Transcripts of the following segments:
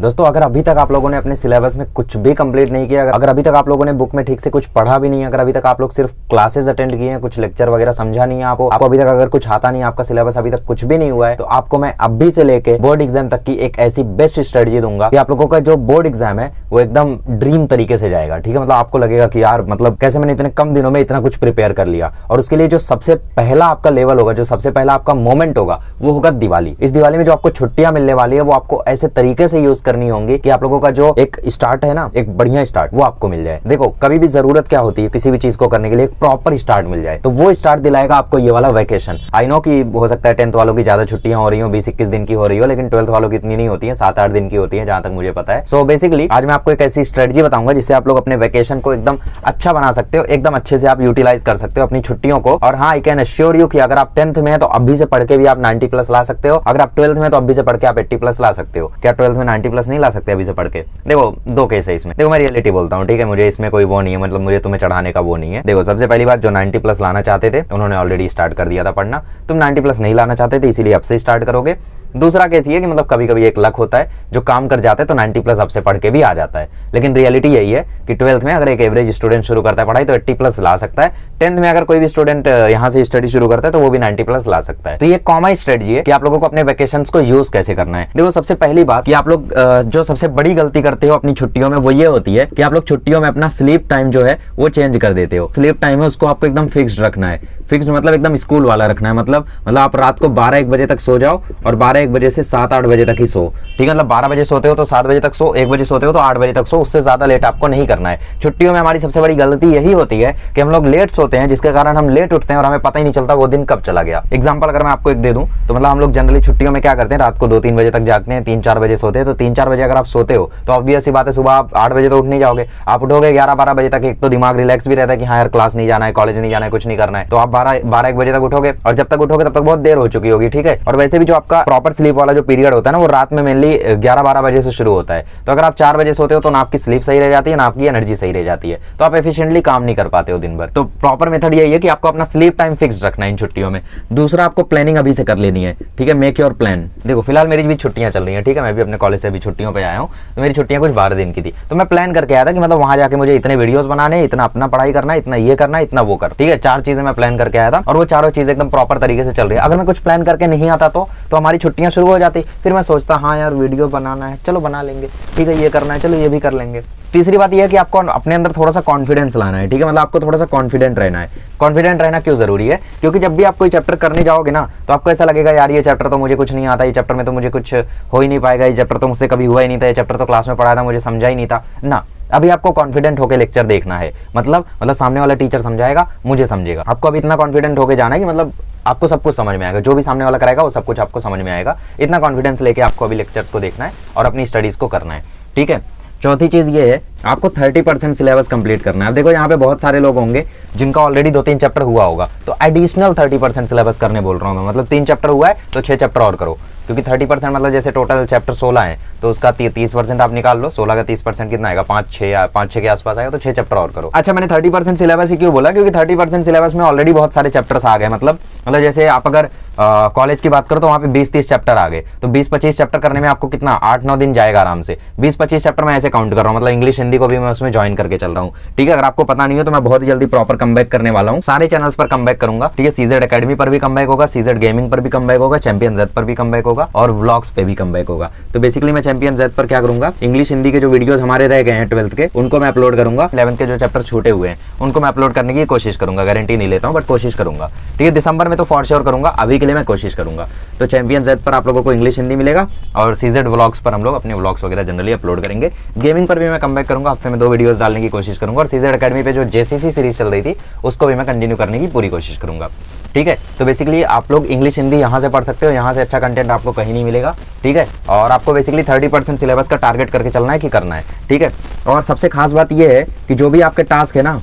दोस्तों अगर अभी तक आप लोगों ने अपने सिलेबस में कुछ भी कंप्लीट नहीं किया, अगर अभी तक आप लोगों ने बुक में ठीक से कुछ पढ़ा भी नहीं है, अगर अभी तक आप लोग सिर्फ क्लासेस अटेंड किए हैं, कुछ लेक्चर वगैरह समझा नहीं है आपको अभी तक अगर कुछ आता नहीं है, आपका सिलेबस अभी तक कुछ भी नहीं हुआ है, तो आपको मैं अभी से लेके बोर्ड एग्जाम तक की एक ऐसी बेस्ट स्ट्रेटजी दूंगा कि आप लोगों का जो बोर्ड एग्जाम है वो एकदम ड्रीम तरीके से जाएगा। ठीक है, मतलब आपको लगेगा कि यार मतलब कैसे मैंने इतने कम दिनों में इतना कुछ प्रिपेयर कर लिया। और उसके लिए जो सबसे पहला आपका लेवल होगा, जो सबसे पहला आपका मोमेंट होगा, वो होगा दिवाली। इस दिवाली में जो आपको छुट्टियां मिलने वाली है वो आपको ऐसे तरीके से यूज करनी होंगी कि आप लोगों का जो एक स्टार्ट है ना, एक बढ़िया स्टार्ट, वो आपको मिल जाए। देखो कभी भी जरूरत क्या होती है, किसी भी चीज को करने के लिए एक प्रॉपर स्टार्ट मिल जाए, तो वो स्टार्ट दिलाएगा आपको ये वाला वैकेशन। आई नो कि हो सकता है 10th वालों की ज्यादा छुट्टियां हो रही हो, 20-21 दिन की हो रही हो, लेकिन 12th वालों की इतनी नहीं होती है, 7-8 दिन की होती है जहां तक मुझे पता है। सो बेसिकली आज मैं आपको एक ऐसी स्ट्रेटजी बताऊंगा जिससे आप लोग अपने वैकेशन को एकदम अच्छा बना सकते हो, एकदम अच्छे से आप यूटिलाइज कर सकते हो अपनी छुट्टियों को। और हाँ, आई कैन अश्योर यू कि अगर आप 10th में है तो अभी से पढ़ के भी आप 90+ ला सकते हो। अगर आप 12th में तो अभी से पढ़ के आप 80+ ला सकते हो। क्या 12th में 90+ नहीं ला सकते अभी से पढ़ के? देखो दो केस है इसमें। देखो मैं रियलिटी बोलता हूँ, ठीक है, मुझे इसमें कोई वो नहीं है, मतलब मुझे तुम्हें चढ़ाने का वो नहीं है। देखो सबसे पहली बात, जो 90+ लाना चाहते थे उन्होंने ऑलरेडी स्टार्ट कर दिया था पढ़ना। तुम 90+ नहीं लाना चाहते थे इसीलिए अब से स्टार्ट करोगे। दूसरा केस ये कि मतलब कभी कभी एक लक होता है, जो काम कर जाता है तो 90+ अब से पढ़ के भी आ जाता है। लेकिन रियलिटी यही है कि 12th में अगर एक एवरेज स्टूडेंट शुरू करता है पढ़ाई तो 80+ ला सकता है। 10th में अगर कोई भी स्टूडेंट यहाँ से स्टडी शुरू करता है तो वो भी 90+ ला सकता है। तो ये कॉमन स्ट्रेटजी है कि आप लोगों को अपने वैकेशंस को यूज कैसे करना है। देखो सबसे पहली बात कि आप लोग जो सबसे बड़ी गलती करते हो अपनी छुट्टियों में वो ये होती है कि आप लोग छुट्टियों में अपना स्लीप टाइम जो है वो चेंज कर देते हो। स्लीप टाइम है उसको आपको एकदम फिक्स्ड रखना है। फिक्स्ड मतलब एकदम स्कूल वाला रखना है। मतलब आप रात को 12-1 बजे तक सो जाओ और 12-1 बजे से 7-8 बजे तक ही सो। ठीक है, मतलब 12 बजे सोते हो तो 7 बजे तक सो, 1 बजे सोते हो तो 8 बजे तक सो, उससे ज्यादा लेट आपको नहीं करना है। छुट्टियों में हमारी सबसे बड़ी गलती यही होती है कि हम लोग लेट सोते हैं, जिसके कारण हम लेट उठते हैं और हमें पता ही नहीं चलता वो दिन कब चला गया। एग्जाम्पल अगर मैं आपको एक दे दूं तो मतलब हम लोग जनरली छुट्टियों में क्या करते हैं, रात को 2-3 बजे तक जागते हैं, 3-4 बजे सोते हैं। तो 3-4 बजे अगर आप सोते हो तो ऑब्वियस सी बात है सुबह आप 8 बजे तो उठ नहीं जाओगे, आप उठोगे 11-12 बजे तक। एक तो दिमाग रिलैक्स भी रहता है कि हाँ यार क्लास नहीं जाना है, कॉलेज नहीं जाना है, कुछ नहीं करना है, तो आप 12-1 बजे तक उठोगे और जब तक उठोगे तब तक बहुत देर हो चुकी होगी। ठीक है, और वैसे भी जो आपका प्रॉपर स्लीप वाला जो पीरियड होता है ना वो रात में मेनली 11-12 बजे से शुरू होता है। तो अगर आप 4 बजे सोते हो तो ना आपकी स्लीप सही रह जाती है, ना आपकी एनर्जी सही रह जाती है, तो आप एफिशिएंटली काम नहीं कर पाते हो दिन भर। तो प्रॉपर मेथड यही है कि आपको अपना स्लीप टाइम फिक्स्ड रखना है इन छुट्टियों में। दूसरा, आपको प्लानिंग अभी से कर लेनी है। ठीक है, मेक योर प्लान। देखो फिलहाल मेरी भी छुट्टियां चल रही हैं, ठीक है, मैं भी अपने कॉलेज से अभी छुट्टियों पे आया हूँ, तो मेरी छुट्टियां कुछ 12 दिन की थी। तो मैं प्लान करके आया था कि मतलब वहां जाके मुझे इतने वीडियोस बनाने, इतना अपना पढ़ाई करना, इतना ये करना, इतना वो कर। ठीक है, 4 चीजें मैं प्लान करके आया था और वो चारों चीजें एकदम प्रॉपर तरीके से चल रही है। अगर मैं कुछ प्लान करके नहीं आता तो हमारी छुट्टियां शुरू हो जाती, फिर मैं सोचता हाँ यार वीडियो बनाना है, चलो बना लेंगे, ठीक है, ये करना है, चलो ये भी कर लेंगे। तीसरी बात यह है कि आपको अपने अंदर थोड़ा सा कॉन्फिडेंस लाना है। ठीक है, मतलब आपको थोड़ा सा कॉन्फिडेंट रहना है। कॉन्फिडेंट रहना क्यों जरूरी है? क्योंकि जब भी आप कोई चैप्टर करने जाओगे ना तो आपको ऐसा लगेगा यार ये चैप्टर तो मुझे कुछ नहीं आता, ये चैप्टर में तो मुझे कुछ हो ही नहीं पाएगा, ये चैप्टर तो मुझसे कभी हुआ ही नहीं था, ये चैप्टर तो क्लास में पढ़ाया था मुझे समझा ही नहीं था ना। अभी आपको कॉन्फिडेंट होकर लेक्चर देखना है, मतलब सामने वाला टीचर समझाएगा, मुझे समझेगा। आपको अभी इतना कॉन्फिडेंट होकर जाना है कि मतलब आपको सब कुछ समझ में आएगा, जो भी सामने वाला कराएगा वो सब कुछ आपको समझ में आएगा। इतना कॉन्फिडेंस लेके आपको अभी लेक्चर्स को देखना है और अपनी स्टडीज को करना है। ठीक है, चौथी चीज ये है आपको 30% सिलेबस कंप्लीट करना है। अब देखो यहाँ पे बहुत सारे लोग होंगे जिनका ऑलरेडी 2-3 चैप्टर हुआ होगा, तो एडिशनल 30% सिलेबस करने बोल रहा हूँ मैं। मतलब 3 चैप्टर हुआ है तो 6 चैप्टर और करो, क्योंकि 30% मतलब जैसे टोटल चैप्टर 16 है तो उसका 30% आप निकाल लो। 16 का 30% कितना आएगा? 5-6 के आसपास आएगा, तो 6 चैप्टर और करो। अच्छा, मैंने 30% सिलेबस ही क्यों बोला? क्योंकि 30% सिलेबस में ऑलरेडी बहुत सारे चैप्टर्स आ गए। मतलब जैसे आप अगर कॉलेज की बात करो तो वहाँ पे 20-30 चैप्टर आ गए, तो 20-25 चैप्टर करने में आपको कितना 8-9 दिन जाएगा आराम से। 20-25 चैप्टर मैं ऐसे काउंट कर रहा हूँ, मतलब इंग्लिश हिंदी को भी मैं उसमें ज्वाइन करके चल रहा हूँ। ठीक है, अगर आपको पता नहीं हो तो मैं बहुत ही जल्दी प्रॉपर कमबैक करने वाला हूँ, सारे चैनल्स पर कमबैक करूंगा। ठीक है, सीजेड एकेडमी पर भी कमबैक होगा, सीजेड गेमिंग पर भी कमबैक होगा, चैंपियन जेड पर भी कमबैक होगा और व्लॉग्स पे भी कमबैक होगा। तो बेसिकली मैं चैंपियन जेड पर क्या करूंगा, इंग्लिश हिंदी के जो वीडियोस हमारे रह गए हैं 12th के उनको मैं अपलोड करूंगा। 11th के जो चैप्टर छूटे हुए हैं उनको मैं अपलोड करने की कोशिश करूंगा, गारंटी नहीं लेता हूं बट कोशिश करूंगा। ठीक है, दिसंबर में तो फॉर श्योर करूंगा, अभी के लिए मैं कोशिश करूंगा। तो चैंपियन जेड पर आप लोगों को इंग्लिश हिंदी मिलेगा और सीजेड व्लॉग्स पर हम लोग अपने व्लॉग्स वगैरह जनरली अपलोड करेंगे। गेमिंग पर भी मैं कमबैक करूंगा, हफ्ते में 2 वीडियोस डालने की कोशिश करूंगा और सीजेड एकेडमी पे जो जेसीसी सीरीज चल रही थी उसको भी मैं कंटिन्यू करने की पूरी कोशिश करूंगा। ठीक है, तो बेसिकली आप लोग इंग्लिश हिंदी यहाँ से पढ़ सकते हो, यहाँ से अच्छा कंटेंट आपको कहीं नहीं मिलेगा। ठीक है, और आपको बेसिकली 30% सिलेबस का टारगेट करके चलना है कि करना है। ठीक है, और सबसे खास बात यह है कि जो भी आपके टास्क है ना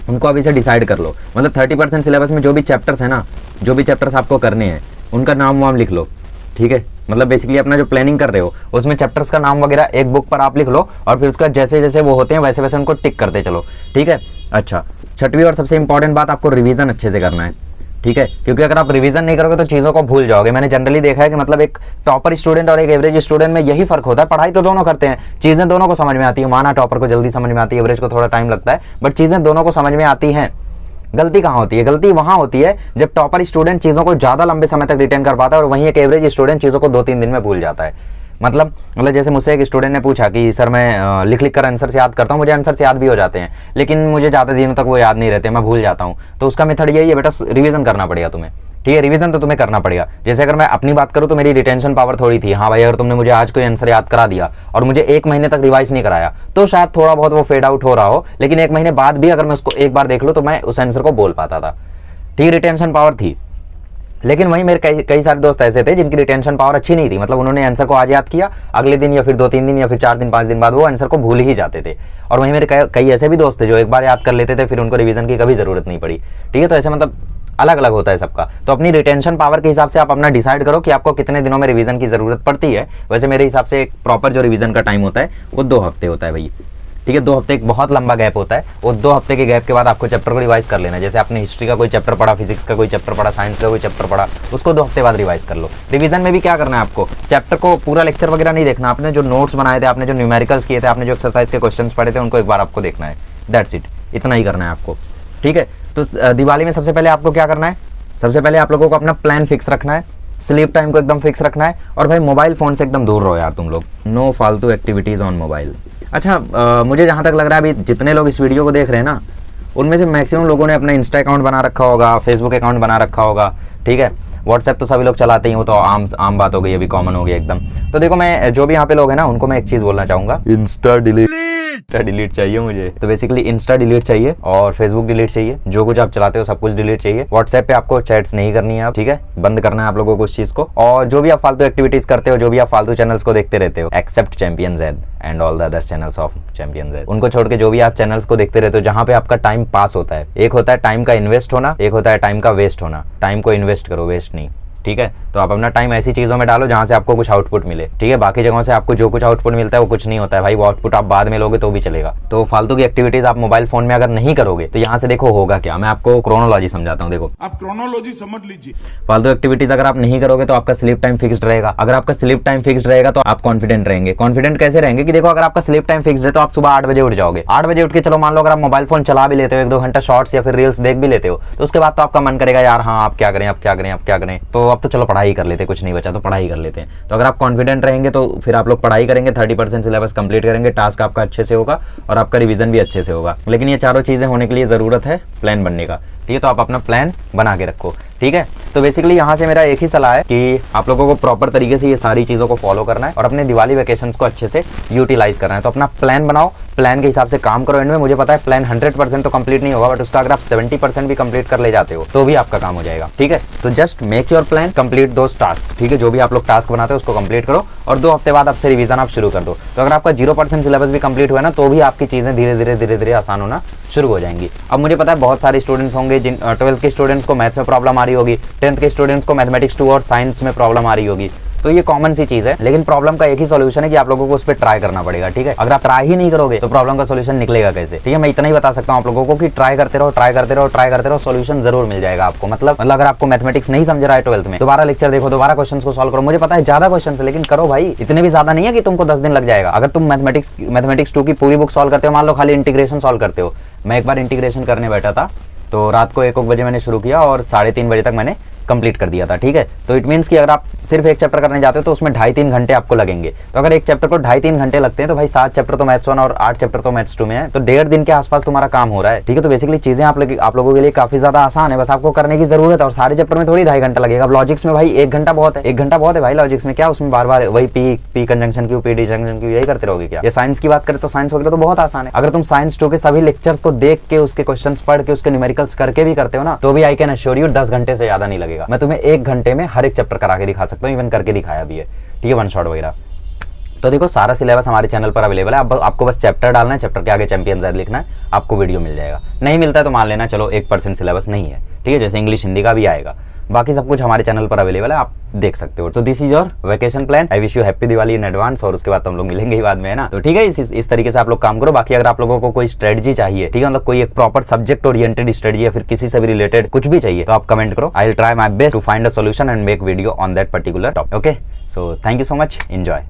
उनको अभी से डिसाइड कर लो। मतलब 30% सिलेबस में जो भी चैप्टर्स है ना, जो भी चैप्टर्स आपको करने हैं उनका नाम वाम लिख लो। ठीक है, मतलब बेसिकली अपना जो प्लानिंग कर रहे हो उसमें चैप्टर्स का नाम वगैरह एक बुक पर आप लिख लो और फिर उसका जैसे जैसे वो होते हैं वैसे वैसे उनको टिक करते चलो। ठीक है, अच्छा, छठवीं और सबसे इंपॉर्टेंट बात, आपको रिवीजन अच्छे से करना है। ठीक है, क्योंकि अगर आप रिवीजन नहीं करोगे तो चीजों को भूल जाओगे। मैंने जनरली देखा है कि मतलब एक टॉपर स्टूडेंट और एक एवरेज स्टूडेंट में यही फर्क होता है। पढ़ाई तो दोनों करते हैं, चीजें दोनों को समझ में आती है। माना टॉपर को जल्दी समझ में आती है, एवरेज को थोड़ा टाइम लगता है, बट चीजें दोनों को समझ में आती हैं। गलती कहाँ होती है? गलती वहां होती है जब टॉपर स्टूडेंट चीजों को ज्यादा लंबे समय तक रिटेन कर पाता है और वहीं एक एवरेज स्टूडेंट चीजों को 2-3 दिन में भूल जाता है। मतलब जैसे मुझसे एक स्टूडेंट ने पूछा कि सर मैं लिख कर आंसर याद करता हूँ, मुझे आंसर याद भी हो जाते हैं, लेकिन मुझे ज़्यादा दिनों तक वो याद नहीं रहते, मैं भूल जाता हूँ। तो उसका मेथड यही है, बेटा रिवीजन करना पड़ेगा तुम्हें। ठीक है, रिवीजन तो तुम्हें करना पड़ेगा। जैसे अगर मैं अपनी बात करूँ तो मेरी रिटेंशन पावर थोड़ी थी। हाँ भाई, अगर तुमने मुझे आज कोई आंसर याद करा दिया और मुझे 1 महीने तक रिवाइज नहीं कराया तो शायद थोड़ा बहुत वो फेड आउट हो रहा हो, लेकिन 1 महीने बाद भी अगर मैं उसको एक बार देख लूँ तो मैं उस आंसर को बोल पाता था। ठीक, रिटेंशन पावर थी। लेकिन वहीं मेरे कई सारे दोस्त ऐसे थे जिनकी रिटेंशन पावर अच्छी नहीं थी। मतलब उन्होंने आंसर को आज याद किया, अगले दिन या फिर 2-3 दिन या फिर 4 दिन 5 दिन बाद वो आंसर को भूल ही जाते थे। और वहीं मेरे कई ऐसे भी दोस्त थे जो एक बार याद कर लेते थे, फिर उनको रिवीजन की कभी जरूरत नहीं पड़ी। ठीक है, तो ऐसे मतलब अलग अलग होता है सबका। तो अपनी रिटेंशन पावर के हिसाब से आप अपना डिसाइड करो कि आपको कितने दिनों में रिवीजन की जरूरत पड़ती है। वैसे मेरे हिसाब से एक प्रॉपर जो रिवीजन का टाइम होता है वो 2 हफ्ते होता है भाई। ठीक है, 2 हफ्ते एक बहुत लंबा गैप होता है। वो 2 हफ्ते के गैप के बाद आपको चैप्टर को रिवाइज कर लेना। जैसे आपने हिस्ट्री का कोई चैप्टर पढ़ा, फिजिक्स का कोई चैप्टर पढ़ा, साइंस का कोई चैप्टर पढ़ा, उसको 2 हफ्ते बाद रिवाइज कर लो। रिवीजन में भी क्या करना है आपको, चैप्टर को पूरा लेक्चर वगैरह नहीं देखना, आपने जो नोट्स बनाए थे, आपने जो न्यूमेरिकल्स किए थे, आपने जो एक्सरसाइज के क्वेश्चन पढ़े थे, उनको एक बार आपको देखना है। दैट्स इट, इतना ही करना है आपको। ठीक है, तो दिवाली में सबसे पहले आपको क्या करना है, सबसे पहले आप लोगों को अपना प्लान फिक्स रखना है, स्लीप टाइम को एकदम फिक्स रखना है, और भाई मोबाइल फोन से एकदम दूर रहो यार तुम लोग। नो फालतू एक्टिविटीज ऑन मोबाइल। अच्छा, मुझे जहाँ तक लग रहा है अभी जितने लोग इस वीडियो को देख रहे हैं ना, उनमें से मैक्सिमम लोगों ने अपना इंस्टा अकाउंट बना रखा होगा, फेसबुक अकाउंट बना रखा होगा। ठीक है, व्हाट्सएप तो सभी लोग चलाते ही, वो तो आम बात हो गई, अभी कॉमन हो गई एकदम। तो देखो, मैं जो भी यहाँ पे लोग हैं ना, उनको मैं एक चीज़ बोलना चाहूँगा, इंस्टा डिलीट चाहिए मुझे। तो बेसिकली इंस्टा डिलीट चाहिए और फेसबुक डिलीट चाहिए, जो कुछ आप चलाते हो सब कुछ डिलीट चाहिए। व्हाट्सएप पे आपको चैट्स नहीं करनी है आप, ठीक है, बंद करना है आप लोगों को उस चीज को। और जो भी आप फालतू एक्टिविटीज करते हो, जो भी आप फालतू चैनल्स को देखते रहते हो, except Champion Z and all the other channels of Champion Z, उनको छोड़ के जो भी आप चैनल्स को देखते रहते हो जहां पे आपका टाइम पास होता है। एक होता है टाइम का इन्वेस्ट होना, एक होता है टाइम का वेस्ट होना। टाइम को इन्वेस्ट करो, वेस्ट नहीं। ठीक है, तो आप अपना टाइम ऐसी चीजों में डालो जहां से आपको कुछ आउटपुट मिले। ठीक है, बाकी जगहों से आपको जो कुछ आउटपुट मिलता है वो कुछ नहीं होता है भाई, वो आउटपुट आप बाद में लोगे तो भी चलेगा। तो फालतू की एक्टिविटीज आप मोबाइल फोन में अगर नहीं करोगे तो यहाँ से देखो होगा क्या। मैं आपको क्रोनोलॉजी समझाता हूँ। देखो, आप क्रोनोलॉजी समझ लीजिए। फालतू एक्टिविटीज अगर आप नहीं करोगे तो आपका स्लीप टाइम फिक्स्ड रहेगा। अगर आपका स्लीप टाइम फिक्स्ड रहेगा तो आप कॉन्फिडेंट रहेंगे। कॉन्फिडेंट कैसे रहेंगे कि देखो, अगर आपका स्लीप टाइम फिक्स्ड है तो आप सुबह 8 बजे उठ जाओगे। 8 बजे उठ के चलो, मान लो अगर आप मोबाइल फोन चला भी लेते हो, 1-2 घंटा शॉर्ट्स या फिर रील्स देख भी लेते हो, तो उसके बाद तो आपका मन करेगा यार हाँ आप क्या करें, अब क्या करें, अब क्या करें, तो अब तो चलो पढ़ाई कर लेते, कुछ नहीं बचा तो पढ़ाई कर लेते हैं। तो अगर आप कॉन्फिडेंट रहेंगे तो फिर आप लोग पढ़ाई करेंगे, 30% सिलेबस कंप्लीट करेंगे, टास्क आपका अच्छे से होगा और आपका रिवीजन भी अच्छे से होगा। लेकिन ये चारों चीजें होने के लिए जरूरत है प्लान बनने का। ठीक है, तो आप अपना प्लान बना के रखो। ठीक है, तो बेसिकली यहाँ से मेरा एक ही सलाह है कि आप लोगों को प्रॉपर तरीके से ये सारी चीजों को फॉलो करना है और अपने दिवाली वेकेशंस को अच्छे से यूटिलाइज करना है। तो अपना प्लान बनाओ, प्लान के हिसाब से काम करो। एंड में मुझे पता है प्लान 100% तो कंप्लीट नहीं होगा, बट उसका अगर आप 70% भी कंप्लीट कर ले जाते हो तो भी आपका काम हो जाएगा। ठीक है, तो just make your plan, complete those task. ठीक है, जो भी आप लोग टास्क बनाते हो उसको कंप्लीट करो और 2 हफ्ते बाद आपसे रिवीजन आप शुरू कर दो। तो अगर आपका 0% सिलेबस भी कंप्लीट हुआ ना तो भी आपकी चीजें धीरे धीरे आसान होना शुरू हो जाएंगी। अब मुझे पता है बहुत सारे स्टूडेंट्स होंगे जिन 12th के स्टूडेंट्स को मैथ्स में प्रॉब्लम आ रही होगी, 10th के स्टूडेंट्स को मैथमेटिक्स 2 और साइंस में प्रॉब्लम आ रही होगी। तो ये कॉमन सी चीज है, लेकिन प्रॉब्लम का एक ही सॉल्यूशन है कि आप लोगों को उस पर ट्राई करना पड़ेगा। ठीक है, अगर आप ट्राई ही नहीं करोगे तो प्रॉब्लम का सॉल्यूशन निकलेगा कैसे। ठीक है, मैं इतना ही बता सकता हूँ आप लोगों को कि ट्राई करते रहो, ट्राई करते रहो, ट्राई करते रहो, सॉल्यूशन जरूर मिल जाएगा आपको। मतलब अगर आपको मैथमेटिक्स नहीं समझ रहा है 12th में, दोबारा लेक्चर देखो, दोबारा क्वेश्चन को सॉल्व करो। मुझे पता है ज्यादा क्वेश्चन है, लेकिन करो भाई, इतने भी ज्यादा नहीं है कि तुमको 10 दिन लग जाएगा। अगर तुम मैथमेटिक्स 2 की पूरी बुक सॉल्व करते हो, मान लो खाली इंटीग्रेशन सॉल्व करते हो। मैं एक बार इंटीग्रेशन करने बैठा था तो रात को 1 बजे मैंने शुरू किया और 3:30 बजे तक मैंने कंप्लीट कर दिया था। ठीक है, तो इट मीन्स कि अगर आप सिर्फ एक चैप्टर करने जाते हो तो उसमें 2.5-3 घंटे आपको लगेंगे। तो अगर एक चैप्टर को 2.5-3 घंटे लगते हैं तो भाई 7 चैप्टर तो मैथ्स 1 और 8 चैप्टर तो मैथ्स 2 में है, तो 1.5 दिन के आसपास तुम्हारा काम हो रहा है। ठीक है, तो बेसिकली चीजें आप लोगों के लिए काफी ज्यादा आसान है, बस आपको करने की जरूरत है। और सारे चैप्टर में थोड़ी 2.5 घंटा लगेगा। अब लॉजिक्स में भाई 1 घंटा बहुत है, 1 घंटा बहुत है भाई लॉजिक्स में। क्या उसमें बार बार वही पी कंजंक्शन क्यों, पी डिसजंक्शन क्यों, यही करते रहोगे क्या। ये साइंस की बात करें तो साइंस वगैरह तो बहुत आसान है। अगर तुम साइंस 2 के सभी लेक्चर्स को देख के, उसके क्वेश्चंस पढ़ के, उसके न्यूमेरिकल्स करके भी करते हो ना, तो भी आई कैन अश्योर यू 10 घंटे से ज्यादा नहीं लगेगा। मैं तुम्हें 1 घंटे में हर एक चैप्टर करा के दिखा सकता हूँ, इवन करके दिखाया भी है। ठीक है, 1 शॉट वगैरह। तो देखो, सारा सिलेबस हमारे चैनल पर अवेलेबल है। आपको बस चैप्टर डालना है, चैप्टर के आगे चैंपियन ज़ेड लिखना है, आपको वीडियो मिल जाएगा। नहीं मिलता है तो मान लेना चलो 1% सिलेबस नहीं है। ठीक है, जैसे इंग्लिश हिंदी का भी आएगा। बाकी सब कुछ हमारे चैनल पर अवेलेबल है, आप देख सकते हो। तो this is your vacation plan. I wish you happy Diwali in advance, और उसके बाद तो हम लोग मिलेंगे ही बाद में, है ना। तो ठीक है, इस तरीके से आप लोग काम करो। बाकी अगर आप लोगों को कोई स्ट्रेटजी चाहिए, ठीक है, मतलब कोई एक प्रॉपर सब्जेक्ट ओरिएंटेड स्ट्रेटजी या फिर किसी से भी रिलेटेड कुछ भी चाहिए, तो आप कमेंट करो। I will try my best to find a solution and make video on that particular topic. Okay, so thank you so much, enjoy.